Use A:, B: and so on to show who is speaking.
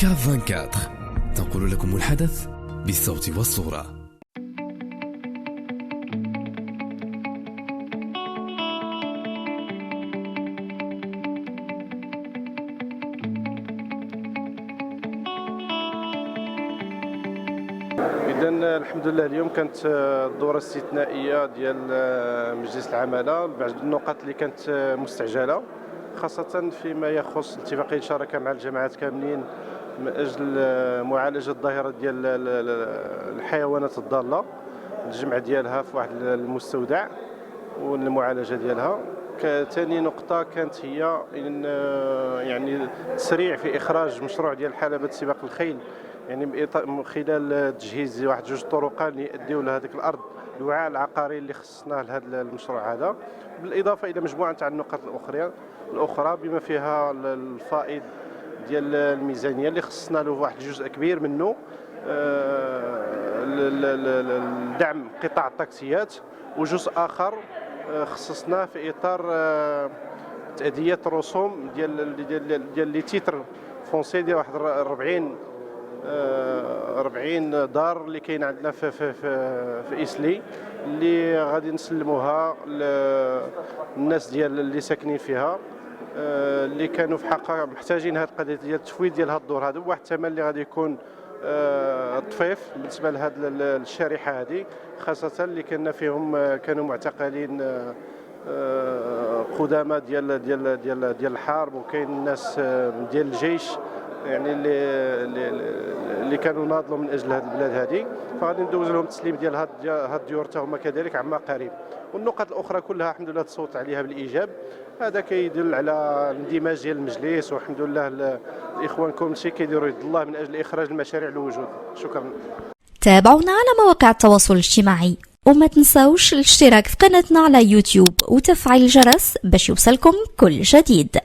A: كاف 24 تنقل لكم الحدث بالصوت والصورة.
B: إذن الحمد لله اليوم كانت الدورة الاستثنائية ديال مجلس العمالة بعد النقاط اللي كانت مستعجلة، خاصة فيما يخص اتفاقية الشراكة مع الجماعات كاملين من أجل معالجة الظاهرة ديال الحيوانات الضالة، الجمع ديالها في واحد المستودع والمعالجة ديالها. ثاني نقطة كانت هي يعني تسريع في إخراج مشروع ديال حلبة سباق الخيل، يعني من خلال تجهيز واحد جوج طرقان اللي يؤديو لهذيك الارض الوعاء العقاري اللي خصصناه لهذا المشروع هذا، بالاضافه الى مجموعه تاع النقاط الاخرى بما فيها الفائض ديال الميزانيه اللي خصصنا له واحد الجزء كبير منه لدعم قطاع الطاكسيات، وجزء اخر خصصناه في اطار تأدية الرسوم ديال لي تيتر فونسي ديال واحد 40 دار اللي كاين عندنا في إسلي، اللي غادي نسلموها للناس ديال اللي ساكنين فيها، اللي كانوا في حقها محتاجين هذه القضيه ديال التفويض ديال هذا الدور هذا بواحد الثمن اللي غادي يكون طفيف بالنسبه لهذه الشريحه هذه، خاصه اللي كانوا معتقلين قدامى ديال الحرب، وكاين الناس ديال الجيش يعني اللي كانوا ناضلوا من اجل هذه البلاد هذه، فغادي ندوز لهم التسليم ديال هاد الديور حتى هما كذلك عما قريب. والنقط الاخرى كلها الحمد لله تصوت عليها بالايجاب، هذا كيدل على الاندماج ديال المجلس، والحمد لله الاخوان كلشي كيديروا يد الله من اجل اخراج المشاريع للوجود. شكرا.
C: تابعونا على مواقع التواصل الاجتماعي، وما تنساوش الاشتراك في قناتنا على يوتيوب وتفعيل الجرس باش يوصلكم كل جديد.